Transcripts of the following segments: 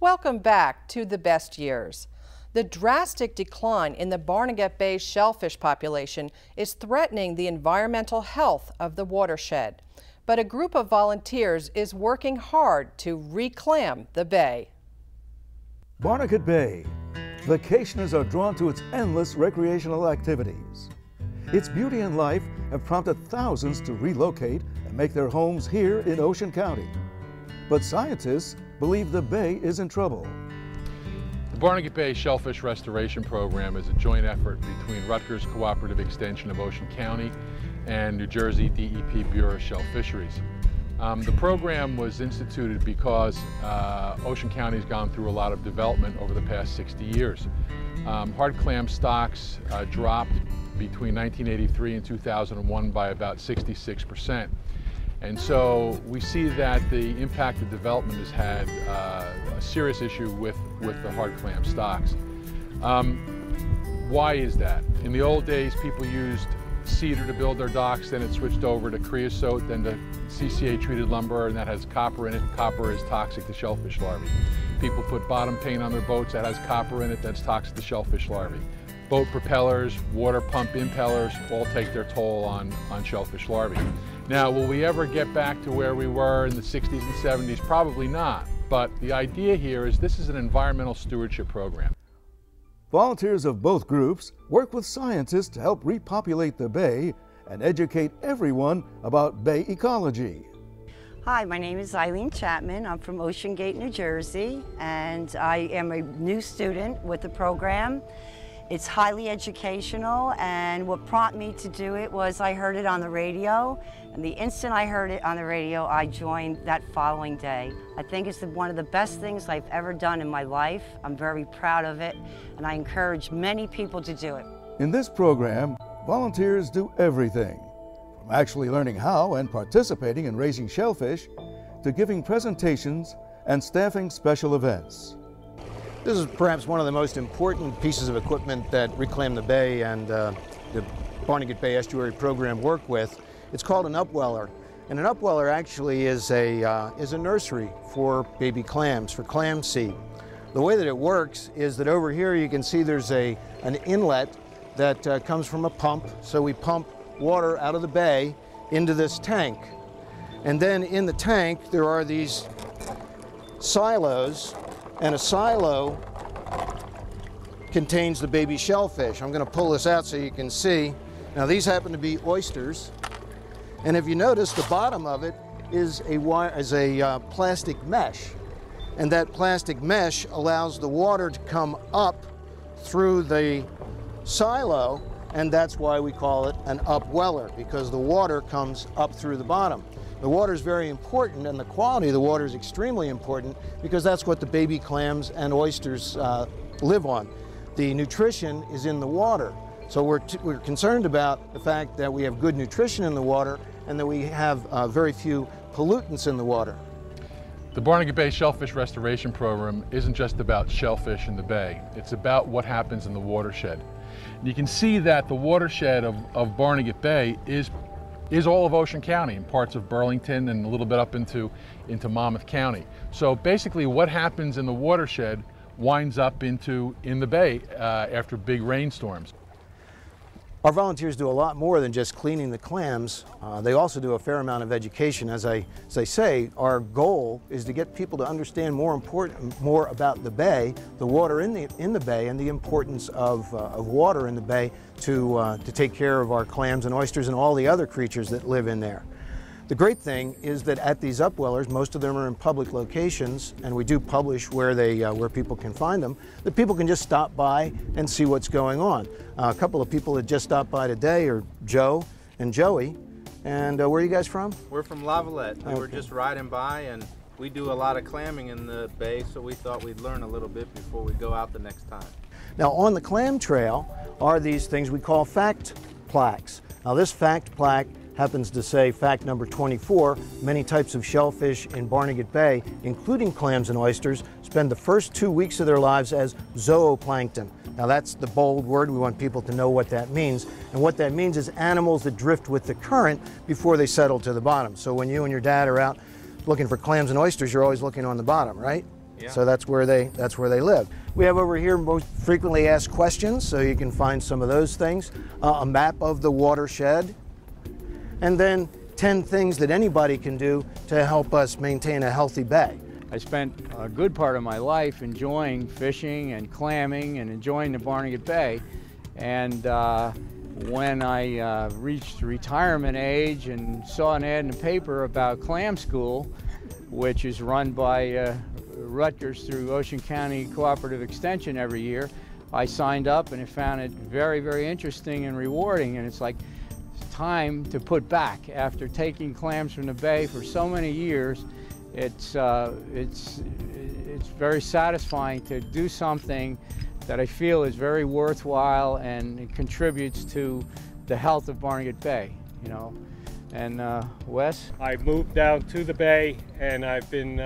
Welcome back to The Best Years. The drastic decline in the Barnegat Bay shellfish population is threatening the environmental health of the watershed. But a group of volunteers is working hard to reclaim the bay. Barnegat Bay. Vacationers are drawn to its endless recreational activities. Its beauty and life have prompted thousands to relocate and make their homes here in Ocean County. But scientists believe the bay is in trouble. The Barnegat Bay Shellfish Restoration Program is a joint effort between Rutgers Cooperative Extension of Ocean County and New Jersey DEP Bureau of Shell Fisheries. The program was instituted because Ocean County has gone through a lot of development over the past 60 years. Hard clam stocks dropped between 1983 and 2001 by about 66%. And so we see that the impact of development has had a serious issue with the hard clam stocks. Why is that? In the old days, people used cedar to build their docks, then it switched over to creosote, then to CCA-treated lumber, and that has copper in it. Copper is toxic to shellfish larvae. People put bottom paint on their boats that has copper in it, that's toxic to shellfish larvae. Boat propellers, water pump impellers all take their toll on shellfish larvae. Now, will we ever get back to where we were in the 60s and 70s? Probably not. But the idea here is this is an environmental stewardship program. Volunteers of both groups work with scientists to help repopulate the bay and educate everyone about bay ecology. Hi, my name is Eileen Chapman. I'm from Ocean Gate, New Jersey, and I am a new student with the program. It's highly educational, and what prompted me to do it was I heard it on the radio, and the instant I heard it on the radio, I joined that following day. I think it's one of the best things I've ever done in my life. I'm very proud of it, and I encourage many people to do it. In this program, volunteers do everything, from actually learning how and participating in raising shellfish, to giving presentations and staffing special events. This is perhaps one of the most important pieces of equipment that Reclaim the Bay and the Barnegat Bay Estuary Program work with. It's called an upweller, and an upweller actually is a nursery for baby clams, for clam seed. The way that it works is that over here you can see there's an inlet that comes from a pump. So we pump water out of the bay into this tank, and then in the tank there are these silos. And a silo contains the baby shellfish. I'm going to pull this out so you can see. Now these happen to be oysters. And if you notice, the bottom of it is a plastic mesh. And that plastic mesh allows the water to come up through the silo, and that's why we call it an upweller, because the water comes up through the bottom. The water is very important, and the quality of the water is extremely important, because that's what the baby clams and oysters live on. The nutrition is in the water. So we're concerned about the fact that we have good nutrition in the water and that we have very few pollutants in the water. The Barnegat Bay Shellfish Restoration Program isn't just about shellfish in the bay. It's about what happens in the watershed. And you can see that the watershed of Barnegat Bay is all of Ocean County and parts of Burlington and a little bit up into Monmouth County. So basically what happens in the watershed winds up in the bay after big rainstorms. Our volunteers do a lot more than just cleaning the clams. They also do a fair amount of education. As I say, our goal is to get people to understand more about the bay, the water in the bay, and the importance of water in the bay to take care of our clams and oysters and all the other creatures that live in there. The great thing is that at these upwellers, most of them are in public locations, and we do publish where people can find them, that people can just stop by and see what's going on. A couple of people that just stopped by today are Joe and Joey. And where are you guys from? We're from Lavalette. We were just riding by, and we do a lot of clamming in the bay, so we thought we'd learn a little bit before we go out the next time. Now on the clam trail are these things we call fact plaques. Now this fact plaque happens to say fact number 24, many types of shellfish in Barnegat Bay, including clams and oysters, spend the first 2 weeks of their lives as zooplankton. Now that's the bold word. We want people to know what that means. And what that means is animals that drift with the current before they settle to the bottom. So when you and your dad are out looking for clams and oysters, you're always looking on the bottom, right? Yeah. So that's where they live. We have over here most frequently asked questions, so you can find some of those things. A map of the watershed, and then 10 things that anybody can do to help us maintain a healthy bay. I spent a good part of my life enjoying fishing and clamming and enjoying the Barnegat Bay. And when I reached retirement age and saw an ad in the paper about clam school, which is run by Rutgers through Ocean County Cooperative Extension every year, I signed up and I found it very, very interesting and rewarding. And it's like, it's time to put back. After taking clams from the bay for so many years, it's very satisfying to do something that I feel is very worthwhile and it contributes to the health of Barnegat Bay, you know. And Wes? I moved down to the bay and I've been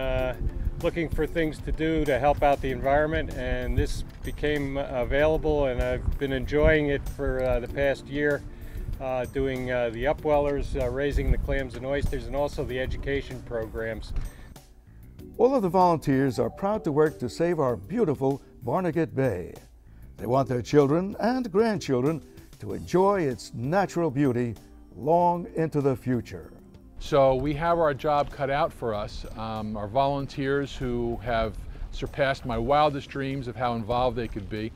looking for things to do to help out the environment, and this became available and I've been enjoying it for the past year, doing the upwellers, raising the clams and oysters, and also the education programs. All of the volunteers are proud to work to save our beautiful Barnegat Bay. They want their children and grandchildren to enjoy its natural beauty long into the future. So we have our job cut out for us. Our volunteers, who have surpassed my wildest dreams of how involved they could be,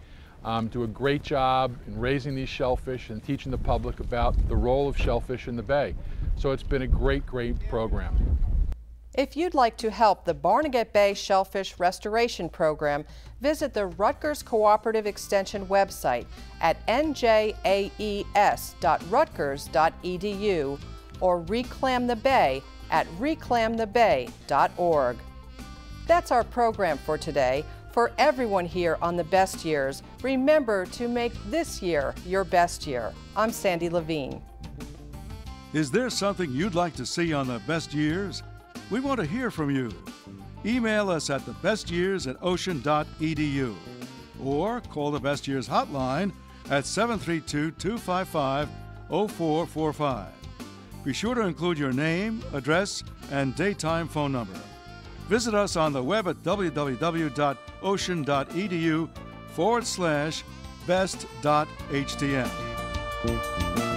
do a great job in raising these shellfish and teaching the public about the role of shellfish in the bay. So it's been a great, great program. If you'd like to help the Barnegat Bay Shellfish Restoration Program, visit the Rutgers Cooperative Extension website at njaes.rutgers.edu or reclaim the bay at reclaimthebay.org. That's our program for today. For everyone here on The Best Years, remember to make this year your best year. I'm Sandy Levine. Is there something you'd like to see on The Best Years? We want to hear from you. Email us at thebestyears@ocean.edu or call the Best Years hotline at 732-255-0445. Be sure to include your name, address, and daytime phone number. Visit us on the web at www.ocean.edu/best.htm.